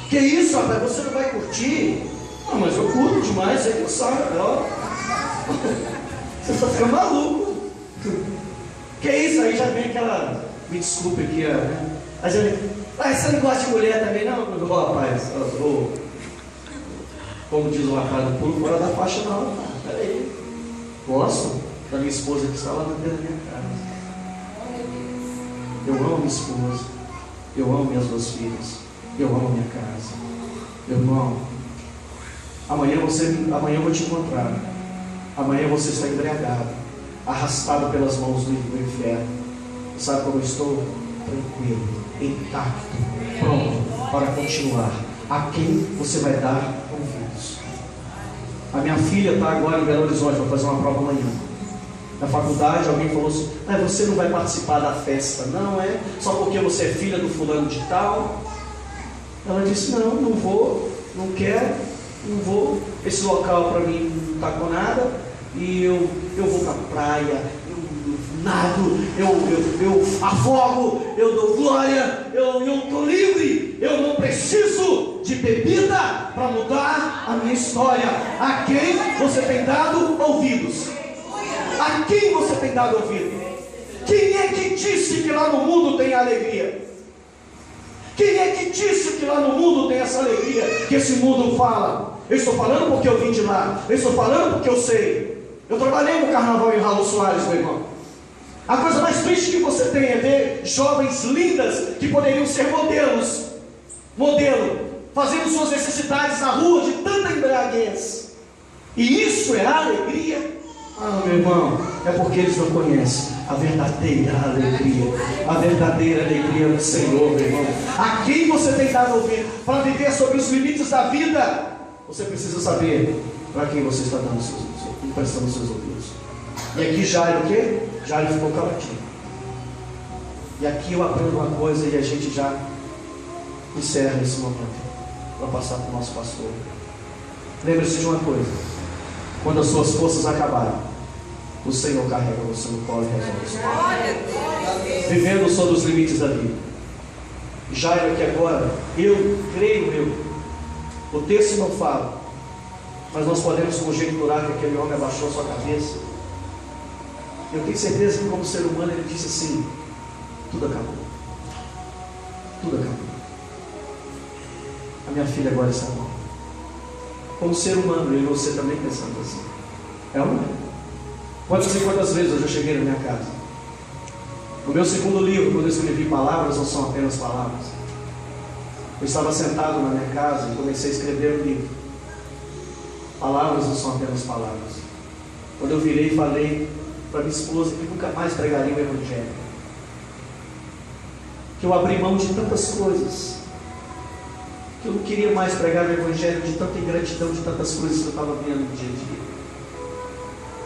Que isso, rapaz? Você não vai curtir? Não, mas eu curto demais, você que sabe, ó. Você só fica maluco. Que isso? Aí já vem aquela. Me desculpe aqui, ó. Aí já vem. Você não gosta de mulher também, não? Ó, rapaz, como diz o rapaz do pulo, fora da faixa não. Peraí. Gosto da minha esposa que está lá dentro da minha casa. Eu amo minha esposa. Eu amo minhas 2 filhas. Eu amo minha casa. Meu irmão, amanhã eu vou te encontrar. Amanhã você está embriagado, arrastado pelas mãos do inferno. Sabe como eu estou? Tranquilo, intacto, pronto para continuar. A quem você vai dar ouvidos? A minha filha está agora em Belo Horizonte, vai fazer uma prova amanhã. Na faculdade, alguém falou assim: você não vai participar da festa, não é? Só porque você é filha do fulano de tal. Ela disse: não vou, não quero, não vou. Esse local para mim não está com nada. E eu vou para a praia, eu nado, eu afogo, eu dou glória, eu estou livre. Eu não preciso de bebida para mudar a minha história. A quem você tem dado ouvidos? A quem você tem dado ouvido? Quem é que disse que lá no mundo tem alegria? Quem é que disse que lá no mundo tem essa alegria que esse mundo fala? Eu estou falando porque eu vim de lá. Eu estou falando porque eu sei. Eu trabalhei no carnaval em Raul Soares, meu irmão. A coisa mais triste que você tem é ver jovens lindas que poderiam ser modelo, fazendo suas necessidades na rua de tanta embriaguez. E isso é alegria? Meu irmão, é porque eles não conhecem a verdadeira alegria do Senhor, meu irmão. A quem você tem dado ouvido para viver sobre os limites da vida? Você precisa saber para quem você está emprestando seus ouvidos. E aqui Jairo o quê? Jairo ficou caladinho. E aqui eu aprendo uma coisa e a gente já encerra esse momento para passar para o nosso pastor. Lembre-se de uma coisa: quando as suas forças acabarem, o Senhor carrega você no colo e resolve isso. Vivendo sobre os limites da vida. Jairo aqui agora, o texto não fala, mas nós podemos conjecturar que aquele homem abaixou a sua cabeça. Eu tenho certeza que como ser humano ele disse assim: tudo acabou. Tudo acabou. A minha filha agora está morta. Como ser humano, eu e você também pensando assim. É ou não é? Quantas e quantas vezes eu já cheguei na minha casa? No meu segundo livro, quando eu escrevi Palavras Não São Apenas Palavras, eu estava sentado na minha casa e comecei a escrever um livro. Palavras não são apenas palavras. Quando eu virei e falei para minha esposa que nunca mais pregaria o Evangelho, que eu abri mão de tantas coisas, que eu não queria mais pregar o Evangelho, de tanta ingratidão, de tantas coisas que eu estava vendo no dia a dia.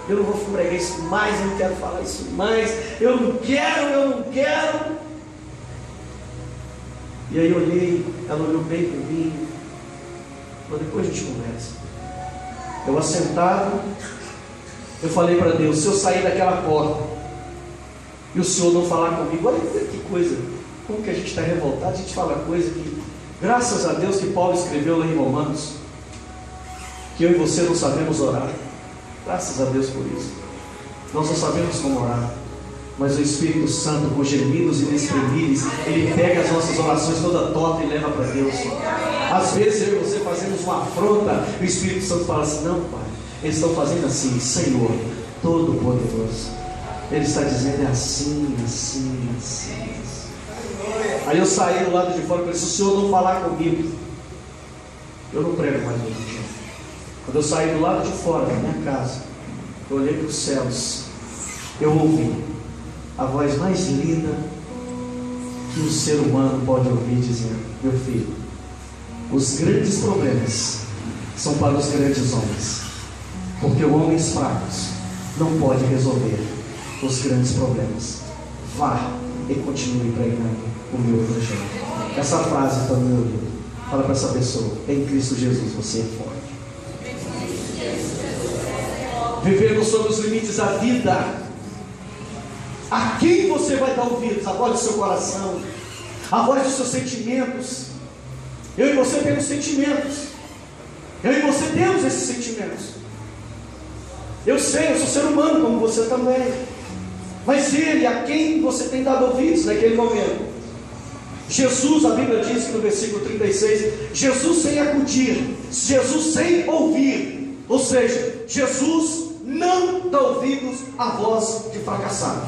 Eu não vou pregar isso mais, eu não quero falar isso mais, eu não quero. E aí eu olhei, ela olhou bem para mim, falou: depois a gente conversa. Eu assentado, eu falei para Deus: se eu sair daquela porta e o Senhor não falar comigo, olha que coisa, como que a gente está revoltado, a gente fala coisa que, graças a Deus que Paulo escreveu lá em Romanos, que eu e você não sabemos orar. Graças a Deus por isso. Nós não sabemos como orar, mas o Espírito Santo, com gemidos inexprimíveis, ele pega as nossas orações toda torta e leva para Deus. Às vezes eu e você fazemos uma afronta, e o Espírito Santo fala assim: não, Pai, eles estão fazendo assim, Senhor Todo-Poderoso. Ele está dizendo: é assim. Aí eu saí do lado de fora e falei: se o Senhor não falar comigo, eu não prego mais hoje em dia. Quando eu saí do lado de fora da minha casa, eu olhei para os céus, eu ouvi a voz mais linda que o ser humano pode ouvir, dizendo: meu filho, os grandes problemas são para os grandes homens, porque homens fracos não podem resolver os grandes problemas. Vá e continue pregando o meu evangelho. Essa frase está no meu livro. Fala para essa pessoa: em Cristo Jesus você é forte. Vivendo sobre os limites da vida. A quem você vai dar ouvidos? A voz do seu coração, a voz dos seus sentimentos, Eu e você temos sentimentos. Eu e você temos esses sentimentos. Eu sei, eu sou ser humano como você também. Mas Ele, a quem você tem dado ouvidos naquele momento? Jesus, a Bíblia diz que no versículo 36, Jesus sem acudir, Jesus sem ouvir. Ou seja, Jesus não dá ouvidos à voz de fracassado.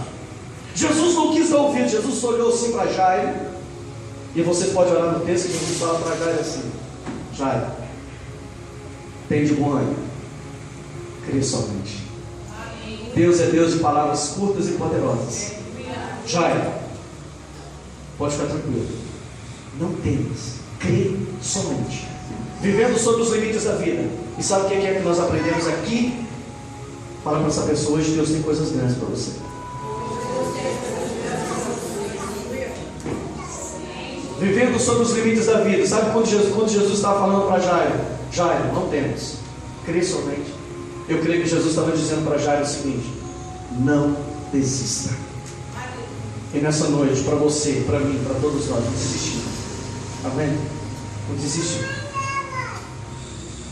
Jesus não quis dar ouvidos. Jesus olhou assim para Jairo. E você pode olhar no texto que Jesus fala para Jairo assim: Jairo, tem de bom ânimo, crê somente. Deus é Deus de palavras curtas e poderosas. Jairo, pode ficar tranquilo, não temas, crê somente. Vivendo sobre os limites da vida. E sabe o que é que nós aprendemos aqui? Fala para essa pessoa: hoje Deus tem coisas grandes para você. Vivendo sobre os limites da vida. Sabe quando Jesus estava falando para Jairo: Jairo, não temas, crê somente. Eu creio que Jesus estava dizendo para Jairo o seguinte: não desista. E nessa noite, para você, para mim, para todos nós, não desistir. Amém? Não desistir.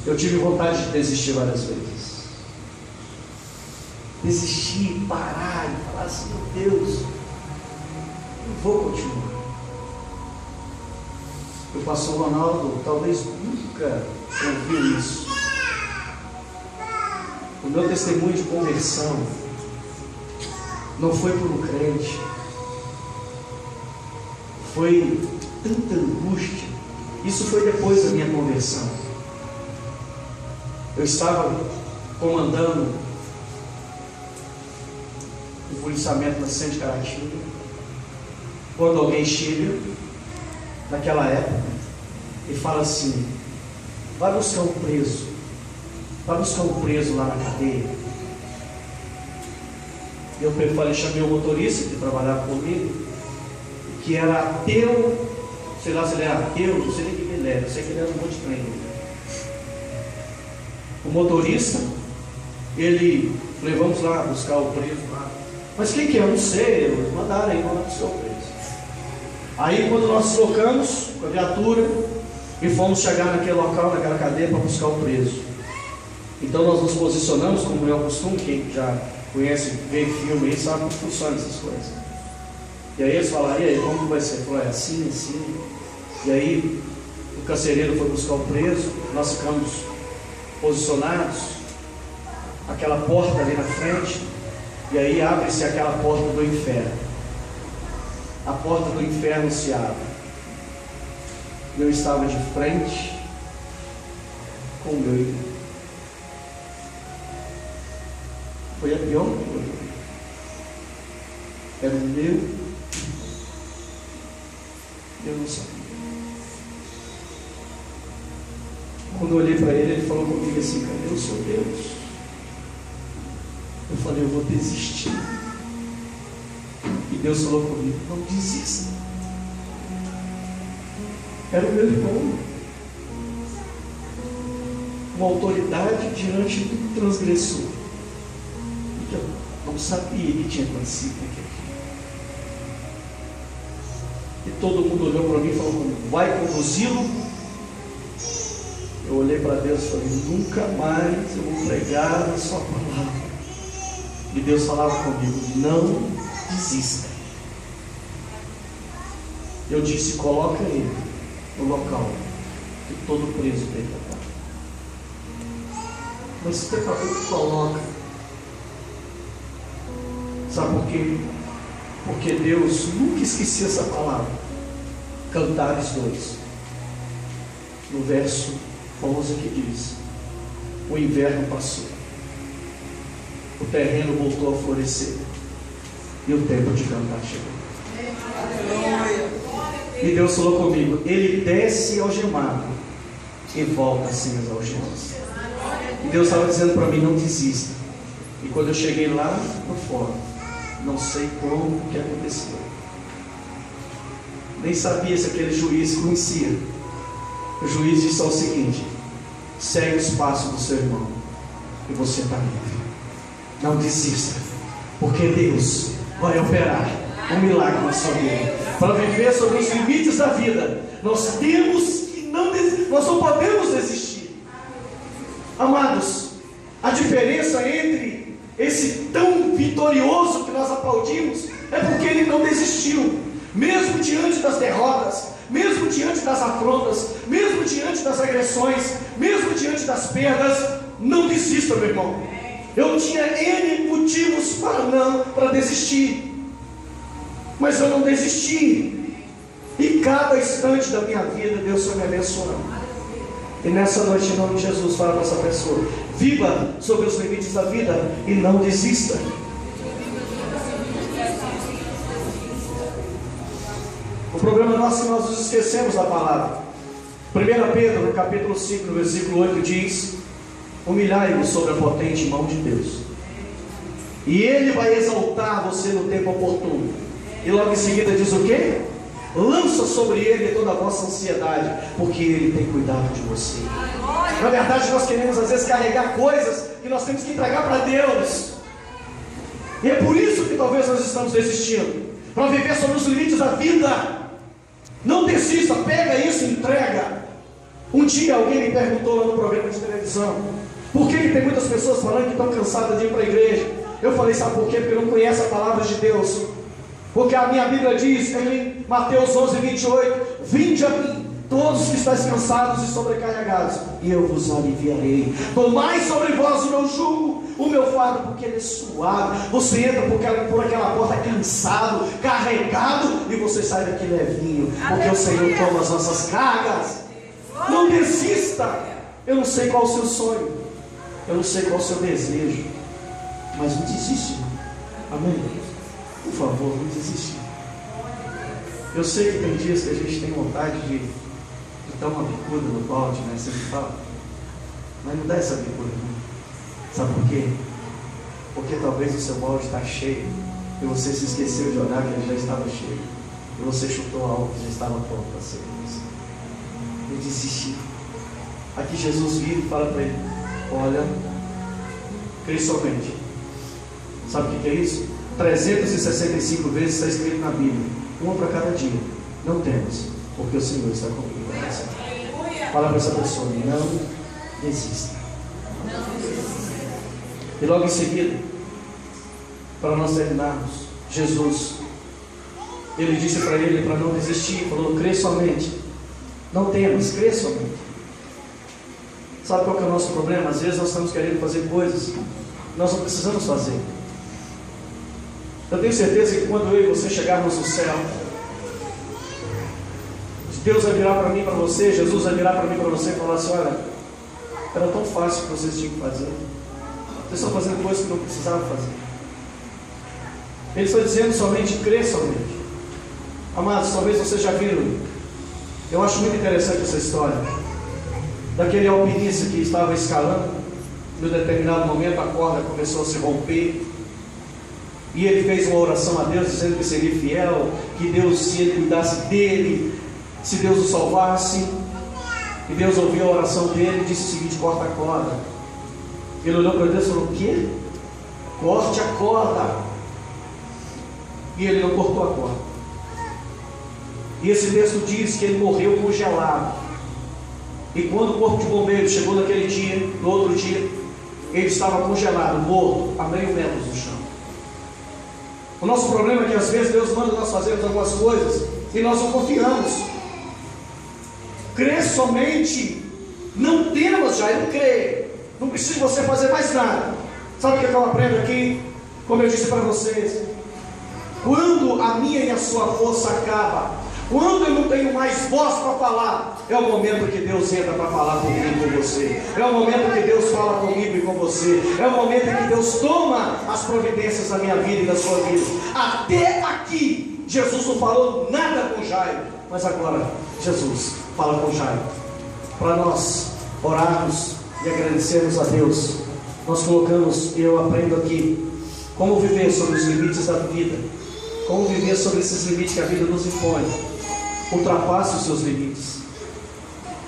Eu tive vontade de desistir várias vezes. Desistir, parar e falar assim: meu Deus, não vou continuar. O pastor Ronaldo talvez nunca ouviu isso. O meu testemunho de conversão não foi por um crente. Foi tanta angústia. Isso foi depois da minha conversão. Eu estava comandando o policiamento na Centro de Caratinga, quando alguém chega naquela época e fala assim: vai buscar um preso, vai buscar um preso lá na cadeia. Eu falei, chamei o motorista que trabalhava comigo, que era ateu, sei lá se ele era ateu, não sei nem o que ele era, eu sei que ele era um monte de crente. O motorista, ele, falei, vamos lá buscar o preso lá. Mas quem que é? Eu não sei, eles mandaram aí, vamos lá buscar o preso. Aí quando nós trocamos com a viatura e fomos chegar naquele local, naquela cadeia, para buscar o preso. Então nós nos posicionamos, como é o costume, quem já conhece, vê filme aí, sabe como funciona essas coisas. E aí eles falaram: e aí, como vai ser? Falou: é assim, assim. E aí o carcereiro foi buscar o preso, nós ficamos posicionados, aquela porta ali na frente, e aí abre-se aquela porta do inferno. A porta do inferno se abre. Eu estava de frente com o meu irmão. Foi a pior coisa. Era o meu. Eu não sabia. Quando eu olhei para ele, ele falou comigo assim: cadê o seu Deus? Eu falei: eu vou desistir. E Deus falou comigo: não desista. Era o meu irmão, uma autoridade diante do transgressor. E eu não sabia que tinha acontecido aquilo. E todo mundo olhou para mim e falou comigo: vai conduzi-lo? Eu olhei para Deus e falei: nunca mais eu vou pregar a sua palavra. E Deus falava comigo: não desista. Eu disse: coloca ele no local que todo preso tem que estar. Mas você coloca. Sabe por quê? Porque Deus nunca esquecia essa palavra. Cantares 2, no verso 11, que diz: o inverno passou, o terreno voltou a florescer e o tempo de cantar chegou. E Deus falou comigo: ele desce algemado e volta sem as algemas. E Deus estava dizendo para mim: não desista. E quando eu cheguei lá no fórum, não sei como que aconteceu, nem sabia se aquele juiz conhecia. O juiz disse o seguinte: segue os passos do seu irmão e você está livre. Não desista, porque Deus vai operar um milagre na sua vida. Para viver sobre os limites da vida, nós temos que não nós não podemos desistir. Amados, a diferença entre esse tão vitorioso que nós aplaudimos é porque ele não desistiu. Mesmo diante das derrotas, mesmo diante das afrontas, mesmo diante das agressões, mesmo diante das perdas, não desista, meu irmão. Eu tinha N motivos para desistir, mas eu não desisti. E cada instante da minha vida Deus foi me abençoando. E nessa noite, em nome de Jesus, fala para essa pessoa: viva sobre os limites da vida e não desista. O problema nosso é que nós nos esquecemos da palavra. 1 Pedro, no capítulo 5, no versículo 8, diz: humilhai-vos sobre a potente mão de Deus, e Ele vai exaltar você no tempo oportuno. E logo em seguida diz o quê? Lança sobre Ele toda a vossa ansiedade, porque Ele tem cuidado de você. Na verdade, nós queremos às vezes carregar coisas que nós temos que entregar para Deus. E é por isso que talvez nós estamos desistindo, para viver sobre os limites da vida. Não desista, pega isso e entrega. Um dia alguém me perguntou lá no programa de televisão: por que tem muitas pessoas falando que estão cansadas de ir para a igreja? Eu falei: sabe por quê? Porque não conhece a palavra de Deus. Porque a minha Bíblia diz em Mateus 11, 28: vinde a mim, todos que estáis cansados e sobrecarregados, e eu vos aliviarei. Tomai sobre vós o meu jugo, o meu fardo, porque ele é suave. Você entra por aquela porta cansado, carregado, e você sai daqui levinho, porque o Senhor toma as nossas cargas. Não desista. Eu não sei qual é o seu sonho, eu não sei qual é o seu desejo, mas não desiste. Amém? Por favor, não desiste. Eu sei que tem dias que a gente tem vontade de dar uma bicuda no balde, né? Sempre fala. Mas não dá essa bicuda, não. Sabe por quê? Porque talvez o seu balde está cheio e você se esqueceu de olhar que ele já estava cheio, e você chutou algo que já estava pronto para ser isso. Não desistir. Aqui Jesus vira e fala para ele: olha, crê somente. Sabe o que é isso? 365 vezes está escrito na Bíblia, uma para cada dia. Não temas, porque o Senhor está comigo. Fala para essa pessoa: não desista. E logo em seguida, para nós terminarmos, Jesus, ele disse para ele para não desistir, falou: crê somente, não temas, crê somente. Sabe qual que é o nosso problema? Às vezes nós estamos querendo fazer coisas que nós não precisamos fazer. Eu tenho certeza que quando eu e você chegarmos no céu, Deus vai virar para mim e para você, Jesus vai virar para mim e para você e falar assim: olha, era tão fácil que vocês tinham que fazer, vocês estão fazendo coisas que não precisavam fazer. Ele está dizendo somente, crê somente. Amados, talvez vocês já viram, eu acho muito interessante essa história daquele alpinista que estava escalando. Em um determinado momento a corda começou a se romper, e ele fez uma oração a Deus, dizendo que seria fiel, que Deus, se ele cuidasse dele, se Deus o salvasse. E Deus ouviu a oração dele e disse o seguinte: corta a corda. Ele olhou para Deus e falou: o quê? Corte a corda. E ele não cortou a corda. E esse texto diz que ele morreu congelado. E quando o corpo de bombeiro chegou naquele dia, no outro dia, ele estava congelado, morto, a meio metro do chão. O nosso problema é que às vezes Deus manda nós fazermos algumas coisas e nós não confiamos. Crê somente, não temas, já eu creio. Não precisa você fazer mais nada. Sabe o que eu aprendo aqui? Como eu disse para vocês, quando a minha e a sua força acaba, quando eu não tenho mais voz para falar, é o momento que Deus entra para falar comigo e com você. É o momento que Deus fala comigo e com você. É o momento que Deus toma as providências da minha vida e da sua vida. Até aqui, Jesus não falou nada com Jairo, mas agora Jesus fala com Jairo. Para nós orarmos e agradecermos a Deus, nós colocamos, eu aprendo aqui, como viver sobre os limites da vida, como viver sobre esses limites que a vida nos impõe. Ultrapasse os seus limites,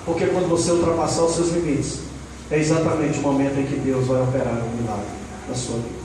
porque quando você ultrapassar os seus limites, é exatamente o momento em que Deus vai operar um milagre na sua vida.